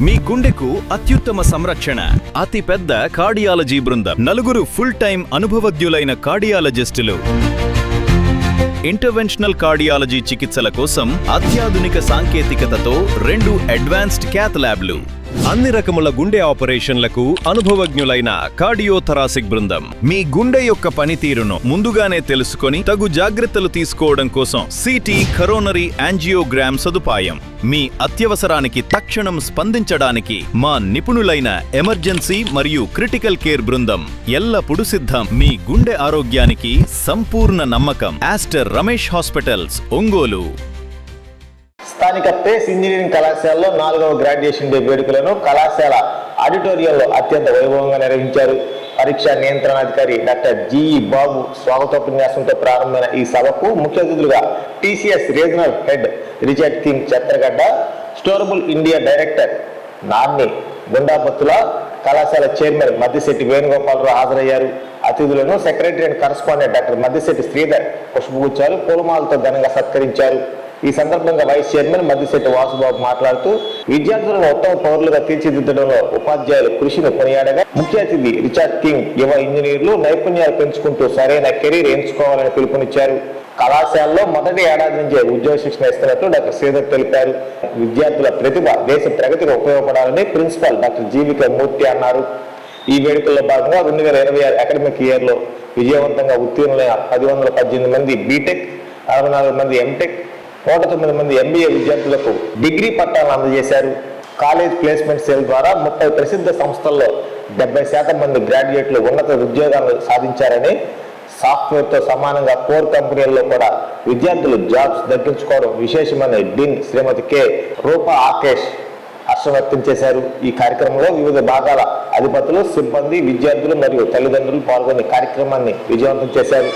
మీ గుండెకు అత్యుత్తమ సంరక్షణ అతి పెద్ద కార్డియాలజీ బృందం 4 ఫుల్ టైం అనుభవజ్ఞులైన కార్డియాలజిస్టులు ఇంటర్వెన్షనల్ కార్డియాలజీ చికిత్సల కోసం అత్యాధునిక సాంకేతికతతో 2 అడ్వాన్స్డ్ క్యాత్ ల్యాబ్లు అన్ని రకముల గుండె ఆపరేషన్లకు అనుభవజ్ఞులైన కార్డియోథరాసిక్ బృందం మీ గుండె యొక్క పనితీరును ముందుగానే తెలుసుకొని తగు జాగ్రత్తలు తీసుకోవడం కోసం సిటీ కరోనరీ యాంజియోగ్రామ్ సదుపాయం మీ అత్యవసరానికి తక్షణం స్పందించడానికి మా నిపుణులైన ఎమర్జెన్సీ మరియు క్రిటికల్ కేర్ బృందం ఎల్లప్పుడూ సిద్ధం మీ గుండె ఆరోగ్యానికి సంపూర్ణ నమ్మకం ఆస్టర్ రమేష్ హాస్పిటల్స్ ఒంగోలు స్థానిక పేస్ ఇంజనీరింగ్ కళాశాలలో 4వ గ్రాడ్యుయేషన్ డే వేడుకలను కళాశాల ఆడిటోరియంలో అత్యంత వైభవంగా నిర్వహించారు. పరీక్షా నియంత్రణాధికారి డాక్టర్ జిఈ బాబు స్వాగతోపన్యాసంతో ప్రారంభమైన ఈ సభకు ముఖ్య అతిథులుగా TCS regional head Richard King Chettagadda, Storable India director Narni Gundapattula, కళాశాల చైర్మన్ మద్దిశెట్టి వేణుగోపాలరావు హాజరయ్యారు. అతిథులను secretary and correspondent doctor Maddisetti Sridhar పుష్పగుచ్చాలు, పూలమాలతో ఘనంగా సత్కరించారు. ఈ సందర్భంగా వైస్ చైర్మన్ మద్దిశెట్టి వాసుబాబు మాట్లాడుతూ విద్యార్థులను ఉత్తమ పౌరులుగా తీర్చిదిద్దడంలో ఉపాధ్యాయుల కృషిని కొనియాడగా ముఖ్య అతిథి రిచర్డ్ కింగ్ యువ ఇంజనీర్లు నైపుణ్యాలు పెంచుకుంటూ సరైన కెరీర్ ఎంచుకోవాలని పిలుపునిచ్చారు. కళాశాలలో మొదటి ఏడాది నుంచే ఉద్యోగ శిక్షణ ఇస్తున్నట్లు డాక్టర్ శ్రీధర్ తెలిపారు. విద్యార్థుల ప్రతిభ దేశ ప్రగతికి ఉపయోగపడాలని ప్రిన్సిపాల్ డాక్టర్ జీవిక మూర్తి అన్నారు. ఈ వేడుకల్లో భాగంగా 2026 అకాడమిక్ ఇయర్ లో విజయవంతంగా ఉత్తీర్ణులైన 1118 మంది బీటెక్, 64 మంది ఎంటెక్, 109 మంది ఎంబీఏ విద్యార్థులకు డిగ్రీ పట్టాలను అందజేశారు. కాలేజ్ ప్లేస్మెంట్ సెల్ ద్వారా 30 ప్రసిద్ధ సంస్థల్లో 70% మంది గ్రాడ్యుయేట్లు ఉన్నత ఉద్యోగాలను సాధించారని, సాఫ్ట్వేర్తో సమానంగా కోర్ కంపెనీల్లో కూడా విద్యార్థులు జాబ్స్ దక్కించుకోవడం విశేషమని డీన్ శ్రీమతి కె రూపా ఆకేష్ హర్షం వ్యక్తం చేశారు. ఈ కార్యక్రమంలో వివిధ భాగాల అధిపతులు, సిబ్బంది, విద్యార్థులు మరియు తల్లిదండ్రులు పాల్గొని కార్యక్రమాన్ని విజయవంతం చేశారు.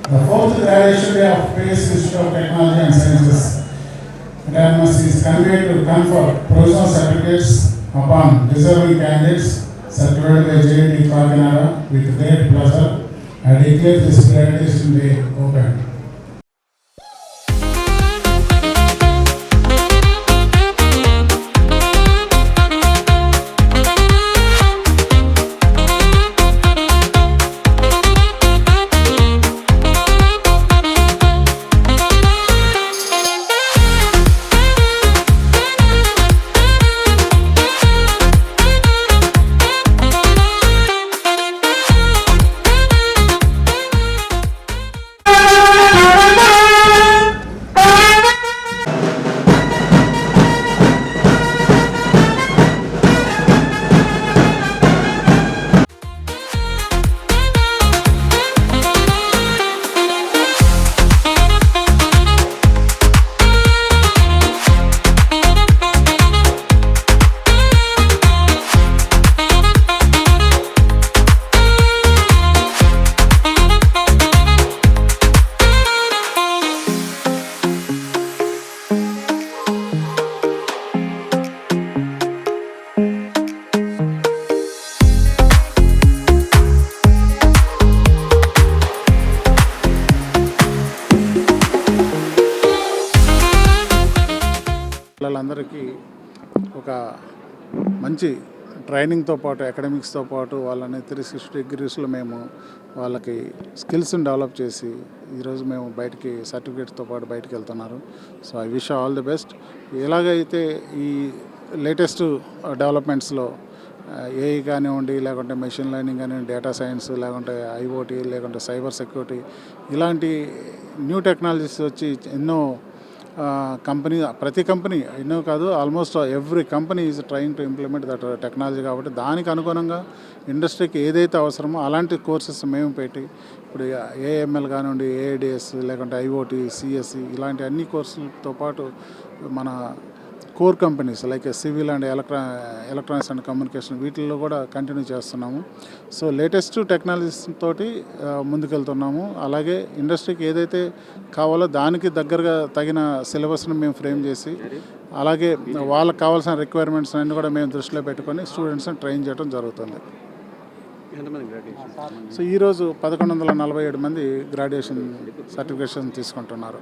The 4th graduation day of PACE Institute of Technology and Sciences is conveyed to confer provisional certificates upon deserving candidates circulated by JD Kakinada with great pleasure. I declare this graduation day open. ఒక మంచి ట్రైనింగ్తో పాటు అకాడమిక్స్తో పాటు వాళ్ళని 360 డిగ్రీస్లో మేము వాళ్ళకి స్కిల్స్ని develop చేసి ఈరోజు మేము బయటికి సర్టిఫికేట్స్తో పాటు బయటికి వెళ్తున్నారు. So I wish all the best. ఎలాగైతే ఈ లేటెస్ట్ డెవలప్మెంట్స్లో ఏఐ కానివ్వండి, లేకుంటే మెషిన్ లెర్నింగ్ కానివ్వండి, డేటా సైన్స్, లేకుంటే ఐఓటీ, లేకుంటే సైబర్ సెక్యూరిటీ, ఇలాంటి న్యూ టెక్నాలజీస్ వచ్చి ఎన్నో ప్రతి కంపెనీ ఎన్నో కాదు, almost every company is trying to implement that technology. కాబట్టి దానికి అనుగుణంగా ఇండస్ట్రీకి ఏదైతే అవసరమో అలాంటి కోర్సెస్ మేము పెట్టి ఇప్పుడు ఏఎంఎల్ కానివ్వండి, ఏఐడిఎస్, లేకుంటే ఐఓటీ, సిఎస్సి, ఇలాంటి అన్ని కోర్సులతో పాటు మన core companies like civil and electronics and communication వీటిల్లో కూడా కంటిన్యూ చేస్తున్నాము. సో లేటెస్ట్ టెక్నాలజీస్ తోటి ముందుకెళ్తున్నాము. అలాగే ఇండస్ట్రీకి ఏదైతే కావాలో దానికి దగ్గరగా తగిన సిలబస్ని మేము ఫ్రేమ్ చేసి, అలాగే వాళ్ళకి కావాల్సిన రిక్వైర్మెంట్స్ అన్ని కూడా మేము దృష్టిలో పెట్టుకొని స్టూడెంట్స్ని ట్రైన్ చేయడం జరుగుతుంది. సో ఈరోజు 1147 మంది గ్రాడ్యుయేషన్ సర్టిఫికేషన్ తీసుకుంటున్నారు.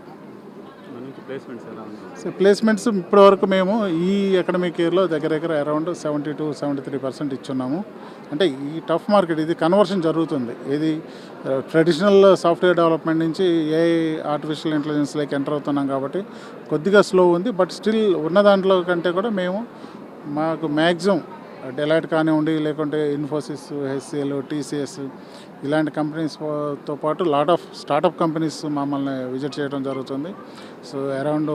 సో ప్లేస్మెంట్స్ ఇప్పటివరకు మేము ఈ అకాడమిక్ ఇయర్లో దగ్గర అరౌండ్ 70-73% ఇచ్చున్నాము. అంటే ఈ టఫ్ మార్కెట్, ఇది కన్వర్షన్ జరుగుతుంది. ఇది ట్రెడిషనల్ సాఫ్ట్వేర్ డెవలప్మెంట్ నుంచి ఏఐ ఆర్టిఫిషియల్ ఇంటెలిజెన్స్లోకి ఎంటర్ అవుతున్నాం కాబట్టి కొద్దిగా స్లో ఉంది. బట్ స్టిల్ ఉన్న దాంట్లో కంటే కూడా మాకు మ్యాక్సిమం డెలైట్ కానివ్వండి, లేకుంటే ఇన్ఫోసిస్, హెచ్సిఎల్, టీసీఎస్ ఇలాంటి కంపెనీస్తో పాటు లాట్ ఆఫ్ స్టార్టప్ కంపెనీస్ మమ్మల్ని విజిట్ చేయడం జరుగుతుంది. సో అరౌండ్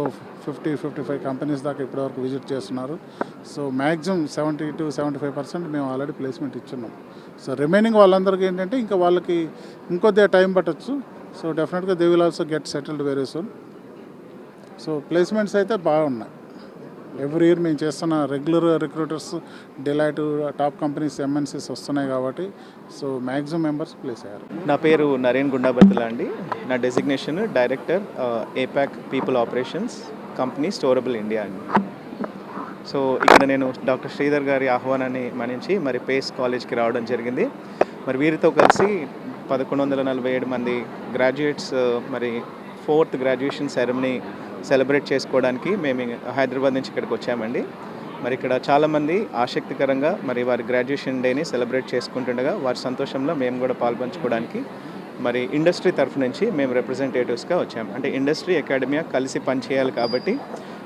50-55 కంపెనీస్ దాకా ఇప్పటివరకు విజిట్ చేస్తున్నారు. సో మ్యాక్సిమం 70-75% మేము ఆల్రెడీ ప్లేస్మెంట్ ఇచ్చున్నాం. సో రిమైనింగ్ వాళ్ళందరికీ ఏంటంటే ఇంకా వాళ్ళకి ఇంకొద్దిగా టైం పట్టచ్చు. సో డెఫినెట్గా they will also get settled very soon. So placements అయితే బాగున్నాయి. ఎవ్రీ ఇయర్ మేము చేస్తున్న regular recruiters Delight, top companies, MNCs వస్తున్నాయి కాబట్టి సో మ్యాక్సిమం మెంబర్స్ ప్లేస్ అయ్యారు. నా పేరు నరేన్ గుండాబత్తుల అండి. నా designation director APAC people operations company Storable India అండి. సో ఇక్కడ నేను డాక్టర్ శ్రీధర్ గారి ఆహ్వానాన్ని మన్నించి మరి పేస్ కాలేజ్కి రావడం జరిగింది. మరి వీరితో కలిసి 1147 మంది గ్రాడ్యుయేట్స్ మరి 4th గ్రాడ్యుయేషన్ సెరమనీ సెలబ్రేట్ చేసుకోవడానికి మేము హైదరాబాద్ నుంచి ఇక్కడికి వచ్చామండి. మరి ఇక్కడ చాలామంది ఆసక్తికరంగా మరి వారి గ్రాడ్యుయేషన్ డేని సెలబ్రేట్ చేసుకుంటుండగా వారి సంతోషంలో మేము కూడా పాల్పంచుకోవడానికి మరి ఇండస్ట్రీ తరఫు నుంచి మేము రిప్రజెంటేటివ్స్గా వచ్చాము. అంటే ఇండస్ట్రీ, అకాడమియా కలిసి పనిచేయాలి కాబట్టి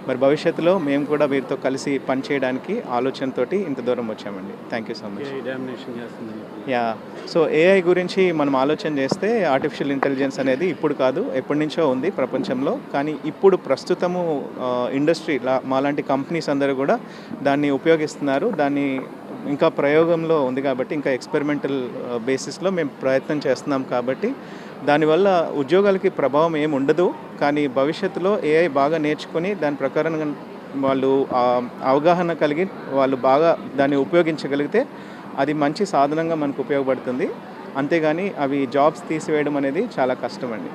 మరి భవిష్యత్తులో మేము కూడా వీరితో కలిసి పనిచేయడానికి ఆలోచనతోటి ఇంత దూరం వచ్చామండి. Thank you so much. So AI గురించి మనం ఆలోచన చేస్తే ఆర్టిఫిషియల్ ఇంటెలిజెన్స్ అనేది ఇప్పుడు కాదు, ఎప్పటి నుంచో ఉంది ప్రపంచంలో. కానీ ఇప్పుడు ప్రస్తుతము ఇండస్ట్రీ మాలాంటి కంపెనీస్ అందరూ కూడా దాన్ని ఉపయోగిస్తున్నారు. దాన్ని ఇంకా ప్రయోగంలో ఉంది కాబట్టి, ఇంకా ఎక్స్పెరిమెంటల్ బేసిస్లో మేము ప్రయత్నం చేస్తున్నాం కాబట్టి దానివల్ల ఉద్యోగాలకి ప్రభావం ఏమి ఉండదు. కానీ భవిష్యత్తులో ఏఐ బాగా నేర్చుకొని దాని ప్రకారంగా వాళ్ళు అవగాహన కలిగి వాళ్ళు బాగా దాన్ని ఉపయోగించగలిగితే అది మంచి సాధనంగా మనకు ఉపయోగపడుతుంది. అంతేగాని అవి జాబ్స్ తీసివేయడం అనేది చాలా కష్టం అండి.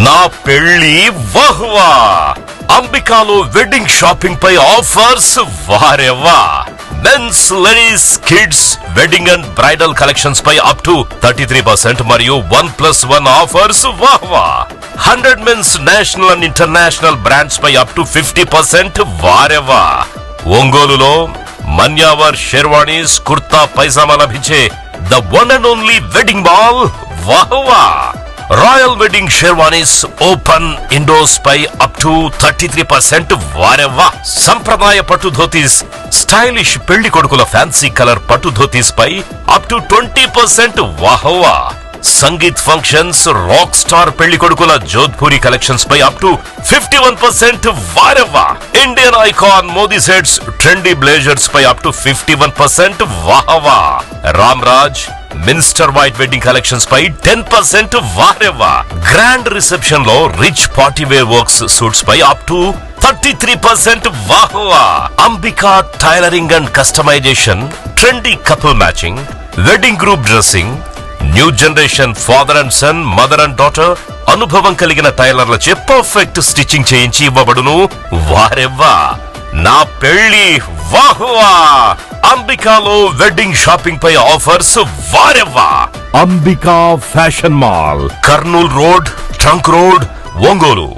నా పెళ్లి వహ్వా అంబికాలో వెడ్డింగ్ షాపింగ్ పై ఆఫర్స్ వారెవ్వా. Men's, ladies, kids wedding and bridal collections పై అప్ టు 33% మరియు 1+1 ఆఫర్స్ వాహ్వా. 100 men's national and international brands పై అప్ టు 50% వారెవ్వా. ఒంగోలులో మన్యావర్ షెర్వాణీస్, కుర్తా, పైజామా లభించే the one and only wedding mall వాహ్వా. Royal wedding sherwanis open indoors పై అప్ టు 33% వారెవ్వా. సంప్రదాయ పట్టు ధోతీస్, స్టైలిష్ పెళ్లి కొడుకుల ఫ్యాన్సీ కలర్ పట్టు ధోతీస్ పై అప్ టు 20% వాహ్వా. సంగీత్ ఫంక్షన్స్, రాక్ స్టార్ పెళ్లి కొడుకుల జోధ్పూరి కలెక్షన్స్ పై అప్ టు 51% వారెవ్వా. Indian icon Modi sets, trendy blazers పై అప్ టు 51% వాహ్వా. Ramraj minister white wedding collections పై 10% వారెవ్వా. గ్రాండ్ రిసెప్షన్ లో rich party wear works suits పై అప్ టు 33% వాహ్వా. Ambika tailoring and customisation, trendy couple matching, wedding group dressing, new generation father and son, mother and daughter అనుభవం కలిగిన టైలర్లచే perfect stitching చేయించి ఇవ్వబడును వారెవ్వా. నా పెళ్లి వాహ్వా. అంబికాలో వెడ్డింగ్ షాపింగ్ పై ఆఫర్స్ వారెవ్వా. Ambika fashion mall, Kurnool road, trunk road, Ongole.